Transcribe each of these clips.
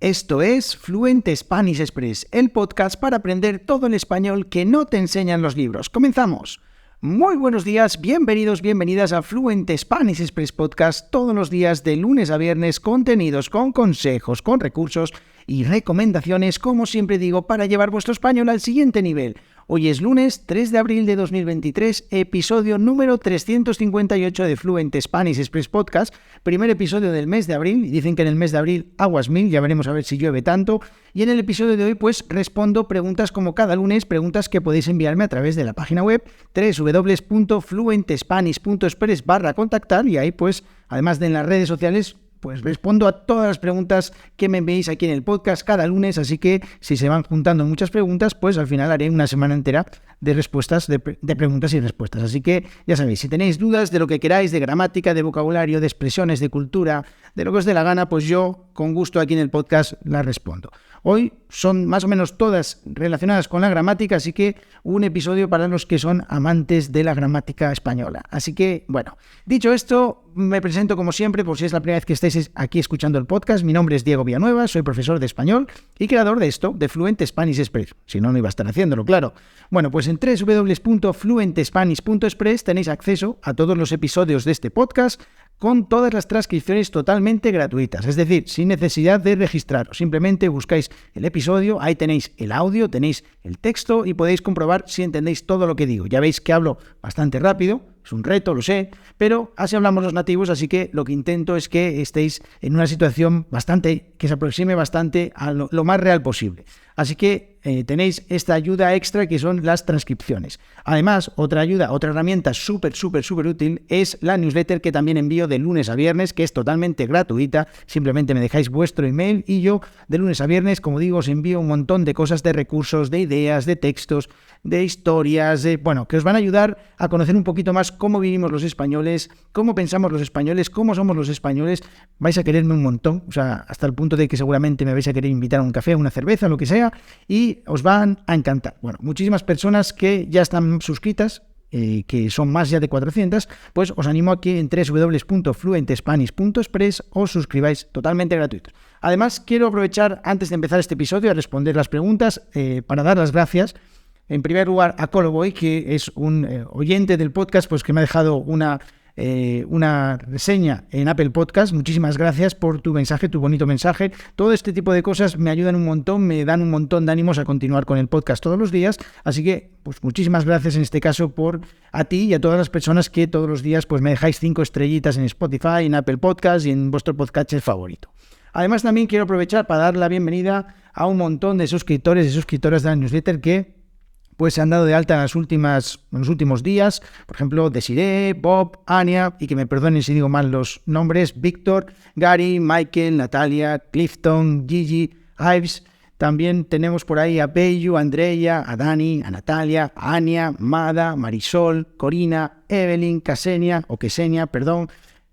Esto es Fluent Spanish Express, el podcast para aprender todo el español que no te enseñan los libros. ¡Comenzamos! Muy buenos días, bienvenidos, bienvenidas a Fluent Spanish Express Podcast, todos los días de lunes a viernes, contenidos con consejos, con recursos y recomendaciones, como siempre digo, para llevar vuestro español al siguiente nivel. Hoy es lunes 3 de abril de 2023, episodio número 358 de Fluent Spanish Express Podcast, primer episodio del mes de abril, y dicen que en el mes de abril aguas mil, ya veremos a ver si llueve tanto, y en el episodio de hoy pues respondo preguntas como cada lunes, preguntas que podéis enviarme a través de la página web www.fluentespanish.express/contactar, y ahí pues, además de en las redes sociales, pues respondo a todas las preguntas que me enviéis aquí en el podcast cada lunes, así que si se van juntando muchas preguntas, pues al final haré una semana entera de respuestas, de preguntas y respuestas. Así que ya sabéis, si tenéis dudas de lo que queráis, de gramática, de vocabulario, de expresiones, de cultura, de lo que os dé la gana, pues yo con gusto aquí en el podcast las respondo. Hoy son más o menos todas relacionadas con la gramática, así que un episodio para los que son amantes de la gramática española. Así que, bueno, dicho esto, me presento como siempre, por si es la primera vez que estáis aquí escuchando el podcast. Mi nombre es Diego Villanueva, soy profesor de español y creador de esto, de Fluent Spanish Express. Si no, no iba a estar haciéndolo, claro. Bueno, pues en www.fluentespanish.express tenéis acceso a todos los episodios de este podcast, con todas las transcripciones totalmente gratuitas, es decir, sin necesidad de registraros. Simplemente buscáis el episodio, ahí tenéis el audio, tenéis el texto y podéis comprobar si entendéis todo lo que digo. Ya veis que hablo bastante rápido, es un reto, lo sé, pero así hablamos los nativos, así que lo que intento es que estéis en una situación que se aproxime bastante a lo más real posible. Así que tenéis esta ayuda extra que son las transcripciones. Además, otra herramienta súper útil es la newsletter que también envío de lunes a viernes, que es totalmente gratuita. Simplemente me dejáis vuestro email y yo de lunes a viernes, como digo, os envío un montón de cosas, de recursos, de ideas, de textos, de historias, que os van a ayudar a conocer un poquito más cómo vivimos los españoles, cómo pensamos los españoles, cómo somos los españoles. Vais a quererme un montón, o sea, hasta el punto de que seguramente me vais a querer invitar a un café, a una cerveza, lo que sea, y os van a encantar. Bueno, muchísimas personas que ya están suscritas, que son más ya de 400, pues os animo a que en www.fluentespanish.express os suscribáis totalmente gratuitos. Además, quiero aprovechar, antes de empezar este episodio, a responder las preguntas para dar las gracias. En primer lugar, a Coloboy, que es un oyente del podcast, pues que me ha dejado una reseña en Apple Podcast. Muchísimas gracias por tu mensaje, tu bonito mensaje. Todo este tipo de cosas me ayudan un montón, me dan un montón de ánimos a continuar con el podcast todos los días. Así que, pues muchísimas gracias en este caso a ti y a todas las personas que todos los días pues me dejáis 5 estrellitas en Spotify, en Apple Podcast y en vuestro podcast favorito. Además, también quiero aprovechar para dar la bienvenida a un montón de suscriptores y suscriptoras de la newsletter que pues se han dado de alta en los últimos días. Por ejemplo, Desiree, Bob, Ania, y que me perdonen si digo mal los nombres, Víctor, Gary, Michael, Natalia, Clifton, Gigi, Ives. También tenemos por ahí a Peyu, a Andrea, a Dani, a Natalia, a Ania, Mada, Marisol, Corina, Evelyn, Ksenia,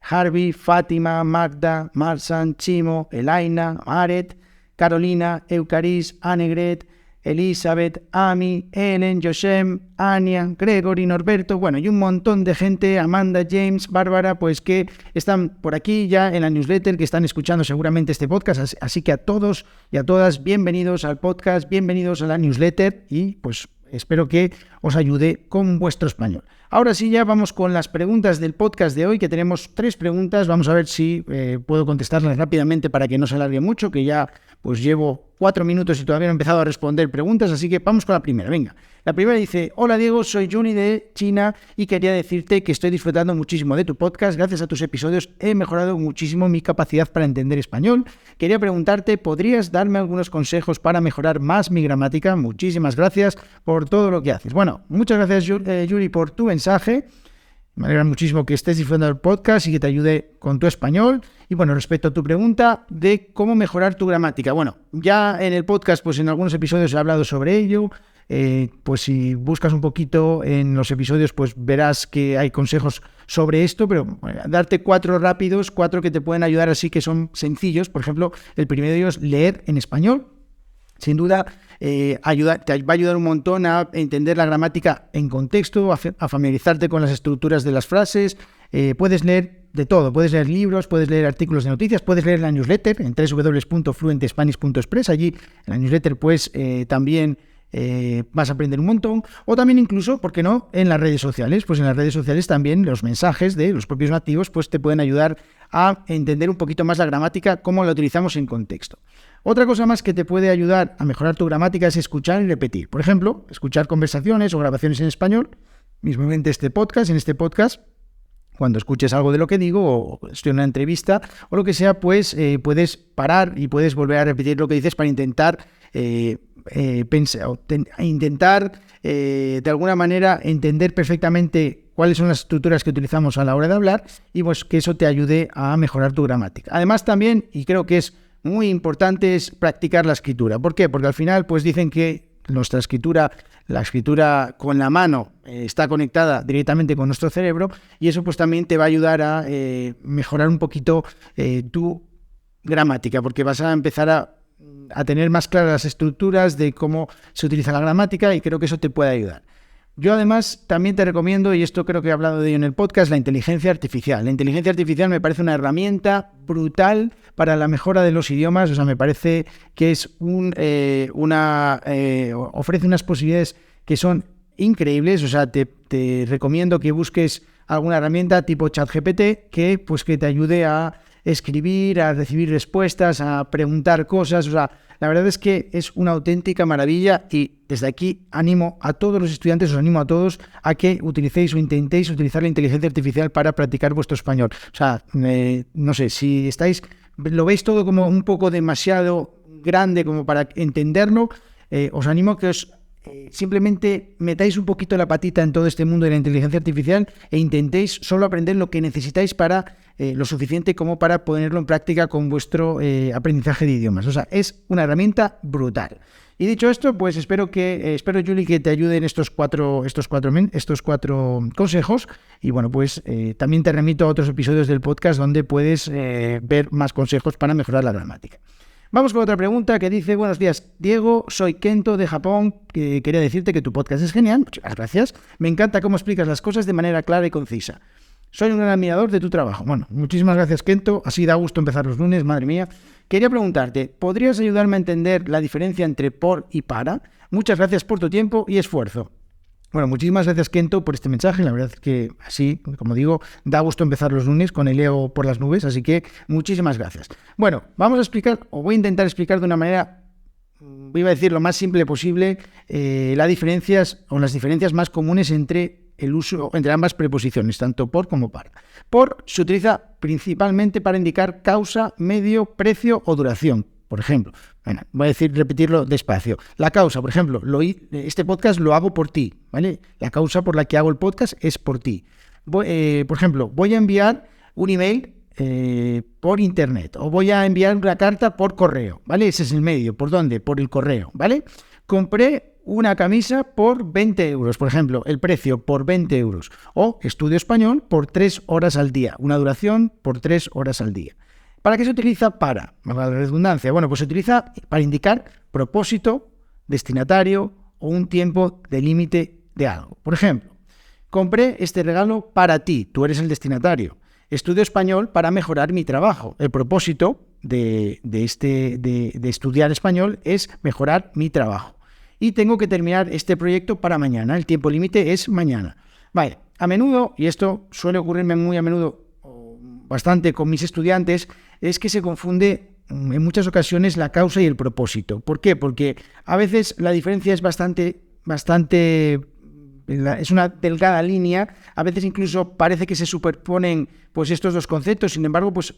Harvey, Fátima, Magda, Marsan, Chimo, Elaina, Aret, Carolina, Eucaris, Annegret, Elizabeth, Ami, Ellen, Josem, Ania, Gregory, Norberto, y un montón de gente, Amanda, James, Bárbara, pues que están por aquí ya en la newsletter, que están escuchando seguramente este podcast, así que a todos y a todas, bienvenidos al podcast, bienvenidos a la newsletter y pues espero que os ayude con vuestro español. Ahora sí, ya vamos con las preguntas del podcast de hoy, que tenemos 3 preguntas. Vamos a ver si puedo contestarlas rápidamente para que no se alargue mucho, que ya pues llevo 4 minutos y todavía no he empezado a responder preguntas, así que vamos con la primera. Venga, la primera dice: hola Diego, soy Juni de China y quería decirte que estoy disfrutando muchísimo de tu podcast. Gracias a tus episodios he mejorado muchísimo mi capacidad para entender español. Quería preguntarte, ¿podrías darme algunos consejos para mejorar más mi gramática? Muchísimas gracias por todo lo que haces. Bueno, muchas gracias Yuri por tu mensaje. Me alegra muchísimo que estés disfrutando del podcast y que te ayude con tu español. Y bueno, respecto a tu pregunta de cómo mejorar tu gramática. Bueno, ya en el podcast, pues en algunos episodios he hablado sobre ello. Pues si buscas un poquito en los episodios, pues verás que hay consejos sobre esto, pero darte 4 rápidos, 4 que te pueden ayudar así, que son sencillos. Por ejemplo, el primero de ellos, leer en español. Sin duda, te va a ayudar un montón a entender la gramática en contexto, a familiarizarte con las estructuras de las frases, puedes leer de todo, puedes leer libros, puedes leer artículos de noticias, puedes leer la newsletter en www.fluentespanish.es. Allí en la newsletter pues también vas a aprender un montón, o también incluso, ¿por qué no?, en las redes sociales. Pues en las redes sociales también los mensajes de los propios nativos pues te pueden ayudar a entender un poquito más la gramática, cómo la utilizamos en contexto. Otra cosa más que te puede ayudar a mejorar tu gramática es escuchar y repetir. Por ejemplo, escuchar conversaciones o grabaciones en español, mismamente en este podcast, cuando escuches algo de lo que digo, o estoy en una entrevista, o lo que sea, pues puedes parar y puedes volver a repetir lo que dices para intentar de alguna manera entender perfectamente cuáles son las estructuras que utilizamos a la hora de hablar, y pues que eso te ayude a mejorar tu gramática. Además también, y creo que es muy importante, es practicar la escritura. ¿Por qué? Porque al final pues dicen que nuestra escritura, la escritura con la mano, está conectada directamente con nuestro cerebro, y eso pues también te va a ayudar a mejorar un poquito tu gramática, porque vas a empezar a tener más claras las estructuras de cómo se utiliza la gramática, y creo que eso te puede ayudar. Yo además también te recomiendo, y esto creo que he hablado de ello en el podcast, la inteligencia artificial. La inteligencia artificial me parece una herramienta brutal para la mejora de los idiomas. O sea, me parece que es ofrece unas posibilidades que son increíbles. O sea, te recomiendo que busques alguna herramienta tipo ChatGPT que te ayude a escribir, a recibir respuestas, a preguntar cosas. O sea, la verdad es que es una auténtica maravilla, y desde aquí animo a todos los estudiantes, os animo a todos a que utilicéis o intentéis utilizar la inteligencia artificial para practicar vuestro español. O sea, no sé, si lo veis todo como un poco demasiado grande como para entenderlo, os animo a que os simplemente metáis un poquito la patita en todo este mundo de la inteligencia artificial e intentéis solo aprender lo que necesitáis para lo suficiente como para ponerlo en práctica con vuestro aprendizaje de idiomas. O sea, es una herramienta brutal. Y dicho esto, pues espero, Julie, que te ayuden estos cuatro consejos. Y bueno, pues también te remito a otros episodios del podcast donde puedes ver más consejos para mejorar la gramática. Vamos con otra pregunta que dice: buenos días, Diego, soy Kento de Japón, que quería decirte que tu podcast es genial, muchas gracias, me encanta cómo explicas las cosas de manera clara y concisa. Soy un gran admirador de tu trabajo. Bueno, muchísimas gracias, Kento, así da gusto empezar los lunes, madre mía. Quería preguntarte, ¿podrías ayudarme a entender la diferencia entre por y para? Muchas gracias por tu tiempo y esfuerzo. Bueno, muchísimas gracias, Kento, por este mensaje. La verdad es que así, como digo, da gusto empezar los lunes con el ego por las nubes, así que muchísimas gracias. Bueno, voy a intentar explicar de una manera, iba a decir lo más simple posible, las diferencias más comunes entre ambas preposiciones, tanto por como para. Por se utiliza principalmente para indicar causa, medio, precio o duración. Por ejemplo, voy a repetirlo despacio. La causa, por ejemplo, este podcast lo hago por ti, ¿vale? La causa por la que hago el podcast es por ti. Por ejemplo, voy a enviar un email por internet, o voy a enviar una carta por correo, ¿vale? Ese es el medio. ¿Por dónde? Por el correo, ¿vale? Compré una camisa por 20 euros, por ejemplo, el precio por 20 euros. O estudio español por 3 horas al día, una duración por 3 horas al día. ¿Para qué se utiliza para? La redundancia. Bueno, pues se utiliza para indicar propósito, destinatario o un tiempo de límite de algo. Por ejemplo, compré este regalo para ti, tú eres el destinatario. Estudio español para mejorar mi trabajo. El propósito de estudiar español es mejorar mi trabajo. Y tengo que terminar este proyecto para mañana. El tiempo límite es mañana. Vale, a menudo, y esto suele ocurrirme muy a menudo, bastante con mis estudiantes, es que se confunde en muchas ocasiones la causa y el propósito. ¿Por qué? Porque a veces la diferencia es es una delgada línea, a veces incluso parece que se superponen pues estos dos conceptos. Sin embargo, pues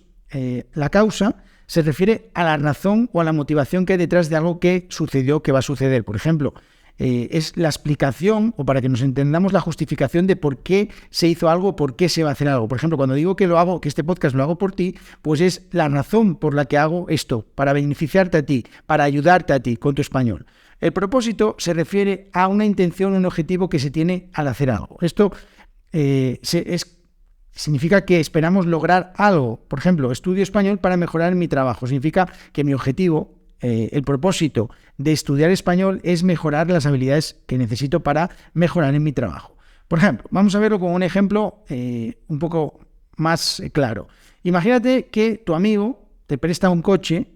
la causa se refiere a la razón o a la motivación que hay detrás de algo que sucedió, que va a suceder. Por ejemplo, es la explicación, o para que nos entendamos, la justificación de por qué se hizo algo, por qué se va a hacer algo. Por ejemplo, cuando digo que este podcast lo hago por ti, pues es la razón por la que hago esto, para beneficiarte a ti, para ayudarte a ti con tu español. El propósito se refiere a una intención, un objetivo que se tiene al hacer algo. Esto significa que esperamos lograr algo. Por ejemplo, estudio español para mejorar mi trabajo. Significa que mi objetivo, el propósito de estudiar español es mejorar las habilidades que necesito para mejorar en mi trabajo. Por ejemplo, vamos a verlo con un ejemplo un poco más claro. Imagínate que tu amigo te presta un coche,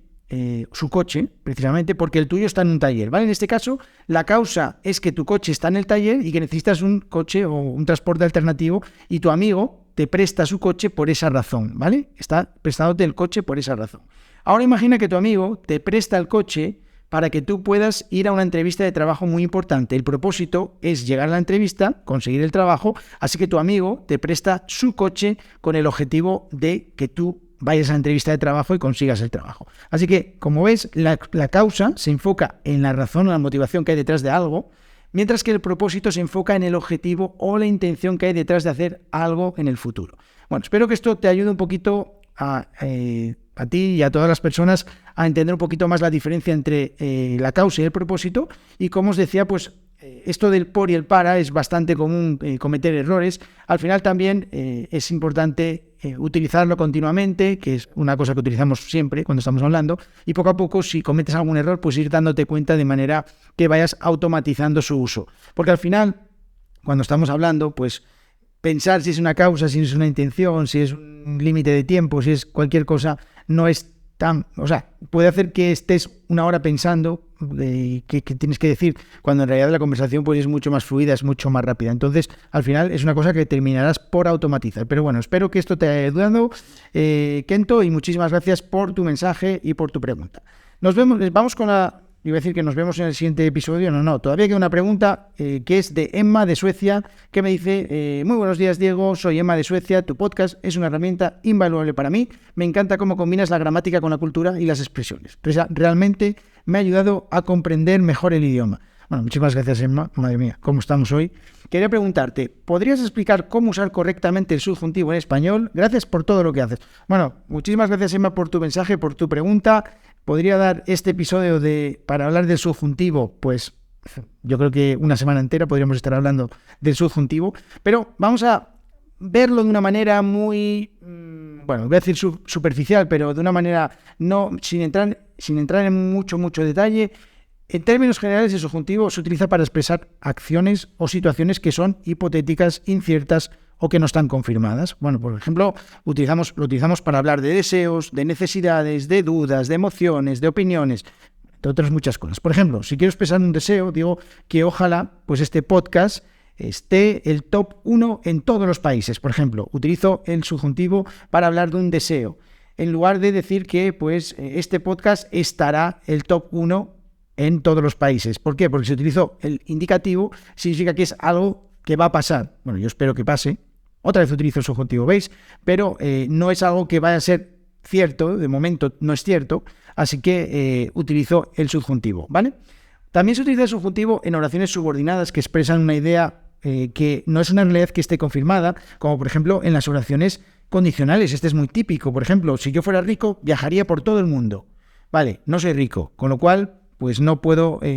su coche, precisamente, porque el tuyo está en un taller, ¿vale? En este caso, la causa es que tu coche está en el taller y que necesitas un coche o un transporte alternativo y tu amigo te presta su coche por esa razón, ¿vale? Está prestándote el coche por esa razón. Ahora imagina que tu amigo te presta el coche para que tú puedas ir a una entrevista de trabajo muy importante. El propósito es llegar a la entrevista, conseguir el trabajo, así que tu amigo te presta su coche con el objetivo de que tú vayas a la entrevista de trabajo y consigas el trabajo. Así que, como ves, la causa se enfoca en la razón o la motivación que hay detrás de algo, mientras que el propósito se enfoca en el objetivo o la intención que hay detrás de hacer algo en el futuro. Bueno, espero que esto te ayude un poquito a ti y a todas las personas a entender un poquito más la diferencia entre la causa y el propósito. Y como os decía, pues esto del por y el para es bastante común cometer errores. Al final también es importante utilizarlo continuamente, que es una cosa que utilizamos siempre cuando estamos hablando, y poco a poco, si cometes algún error, pues ir dándote cuenta de manera que vayas automatizando su uso. Porque al final, cuando estamos hablando, pues pensar si es una causa, si es una intención, si es un límite de tiempo, si es cualquier cosa, no es tan... O sea, puede hacer que estés una hora pensando qué tienes que decir, cuando en realidad la conversación pues es mucho más fluida, es mucho más rápida. Entonces, al final es una cosa que terminarás por automatizar. Pero bueno, espero que esto te haya ayudado, Kento, y muchísimas gracias por tu mensaje y por tu pregunta. Nos vemos, vamos con la... Iba a decir que nos vemos en el siguiente episodio. No, todavía queda una pregunta que es de Emma de Suecia, que me dice: muy buenos días, Diego, soy Emma de Suecia, tu podcast es una herramienta invaluable para mí, me encanta cómo combinas la gramática con la cultura y las expresiones. Realmente me ha ayudado a comprender mejor el idioma. Bueno, muchísimas gracias, Emma. Madre mía, ¿cómo estamos hoy? Quería preguntarte, ¿podrías explicar cómo usar correctamente el subjuntivo en español? Gracias por todo lo que haces. Bueno, muchísimas gracias, Emma, por tu mensaje, por tu pregunta. Podría dar este episodio para hablar del subjuntivo, pues yo creo que una semana entera podríamos estar hablando del subjuntivo, pero vamos a verlo de una manera muy, bueno, voy a decir superficial, pero de una manera sin entrar en mucho detalle. En términos generales, el subjuntivo se utiliza para expresar acciones o situaciones que son hipotéticas, inciertas o que no están confirmadas. Bueno, por ejemplo, lo utilizamos para hablar de deseos, de necesidades, de dudas, de emociones, de opiniones, de otras muchas cosas. Por ejemplo, si quiero expresar un deseo, digo que ojalá pues este podcast esté el top 1 en todos los países. Por ejemplo, utilizo el subjuntivo para hablar de un deseo, en lugar de decir que pues este podcast estará el top 1 en todos los países. ¿Por qué? Porque si utilizo el indicativo, significa que es algo que va a pasar. Bueno, yo espero que pase. Otra vez utilizo el subjuntivo, ¿veis? Pero no es algo que vaya a ser cierto, de momento no es cierto, así que utilizo el subjuntivo, ¿vale? También se utiliza el subjuntivo en oraciones subordinadas que expresan una idea que no es una realidad que esté confirmada, como por ejemplo en las oraciones condicionales. Este es muy típico. Por ejemplo, si yo fuera rico, viajaría por todo el mundo. Vale, no soy rico, con lo cual pues no puedo, ¿cómo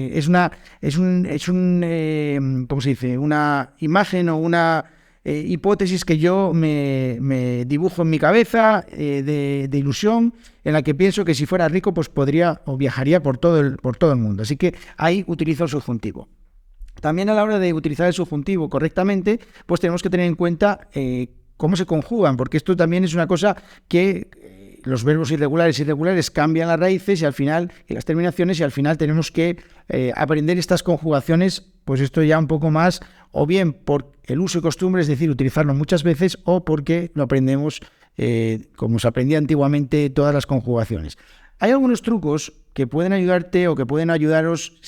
se dice? Una imagen o una hipótesis que yo me dibujo en mi cabeza de ilusión, en la que pienso que si fuera rico pues podría o viajaría por todo el mundo. Así que ahí utilizo el subjuntivo. También a la hora de utilizar el subjuntivo correctamente, pues tenemos que tener en cuenta cómo se conjugan, porque esto también es una cosa que los verbos irregulares cambian las raíces y las terminaciones, y al final tenemos que aprender estas conjugaciones, pues esto ya un poco más, o bien por el uso y costumbre, es decir, utilizarlo muchas veces, o porque lo aprendemos como se aprendía antiguamente todas las conjugaciones. Hay algunos trucos que pueden ayudarte o que pueden ayudaros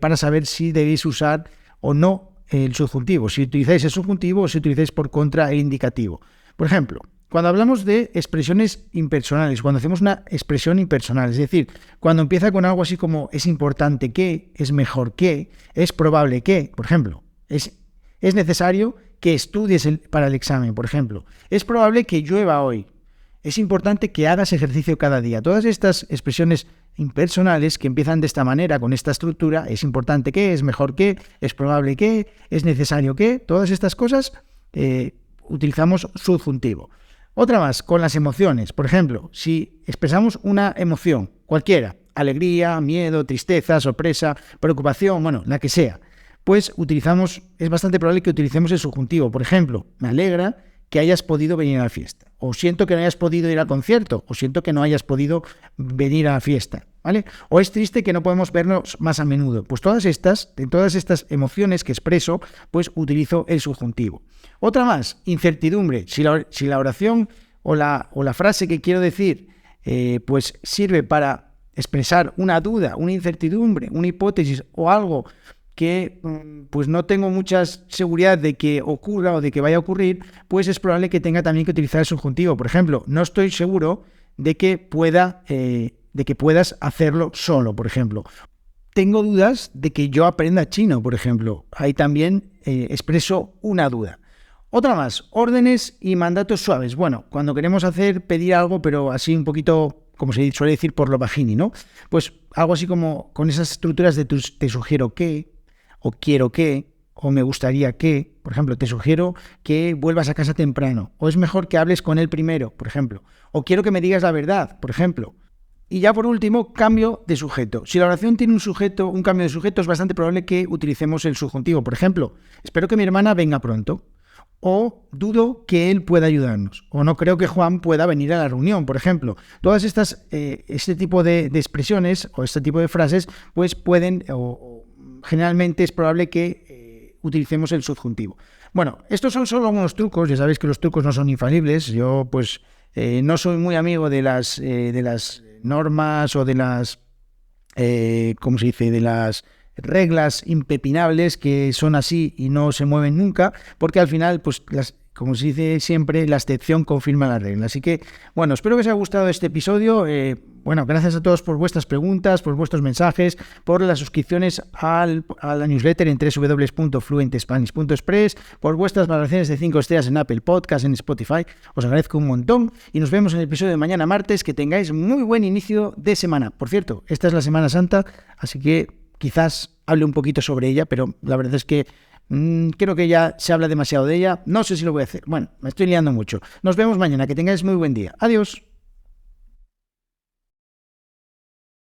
para saber si debéis usar o no el subjuntivo, si utilizáis el subjuntivo o si utilizáis por contra el indicativo. Por ejemplo, cuando hablamos de expresiones impersonales, cuando hacemos una expresión impersonal, es decir, cuando empieza con algo así como es importante que, es mejor que, es probable que, por ejemplo, es necesario que estudies para el examen, por ejemplo, es probable que llueva hoy, es importante que hagas ejercicio cada día. Todas estas expresiones impersonales que empiezan de esta manera, con esta estructura, es importante que, es mejor que, es probable que, es necesario que, todas estas cosas utilizamos subjuntivo. Otra más, con las emociones. Por ejemplo, si expresamos una emoción cualquiera, alegría, miedo, tristeza, sorpresa, preocupación, bueno, la que sea, pues es bastante probable que utilicemos el subjuntivo. Por ejemplo, me alegra que hayas podido venir a la fiesta, o siento que no hayas podido ir al concierto, o siento que no hayas podido venir a la fiesta, ¿vale? O es triste que no podemos vernos más a menudo. Pues en todas estas emociones que expreso, pues utilizo el subjuntivo. Otra más, incertidumbre. Si la oración o la frase que quiero decir pues sirve para expresar una duda, una incertidumbre, una hipótesis o algo que pues no tengo mucha seguridad de que ocurra o de que vaya a ocurrir, pues es probable que tenga también que utilizar el subjuntivo. Por ejemplo, no estoy seguro de que puedas hacerlo solo, por ejemplo. Tengo dudas de que yo aprenda chino, por ejemplo. Ahí también expreso una duda. Otra más, órdenes y mandatos suaves. Bueno, cuando queremos pedir algo, pero así un poquito, como se suele decir, por lo bajini, ¿no? Pues algo así como con esas estructuras de te sugiero que, o quiero que, o me gustaría que. Por ejemplo, te sugiero que vuelvas a casa temprano, o es mejor que hables con él primero, por ejemplo. O quiero que me digas la verdad, por ejemplo. Y ya por último, cambio de sujeto. Si la oración tiene un cambio de sujeto, es bastante probable que utilicemos el subjuntivo. Por ejemplo, espero que mi hermana venga pronto. O dudo que él pueda ayudarnos. O no creo que Juan pueda venir a la reunión, por ejemplo. Todas estas, este tipo de expresiones o este tipo de frases, pues pueden, o generalmente es probable que utilicemos el subjuntivo. Bueno, estos son solo algunos trucos. Ya sabéis que los trucos no son infalibles. Yo, pues, no soy muy amigo de las normas o de las, ¿cómo se dice?, de las reglas impepinables que son así y no se mueven nunca, porque al final, pues, como se dice siempre, la excepción confirma la regla. Así que, bueno, espero que os haya gustado este episodio. Bueno, gracias a todos por vuestras preguntas, por vuestros mensajes, por las suscripciones a la newsletter en www.fluentespanish.express, por vuestras valoraciones de 5 estrellas en Apple Podcast, en Spotify. Os agradezco un montón y nos vemos en el episodio de mañana martes. Que tengáis muy buen inicio de semana. Por cierto, esta es la Semana Santa, así que quizás hable un poquito sobre ella, pero la verdad es que creo que ya se habla demasiado de ella. No sé si lo voy a hacer. Bueno, me estoy liando mucho. Nos vemos mañana. Que tengáis muy buen día. Adiós.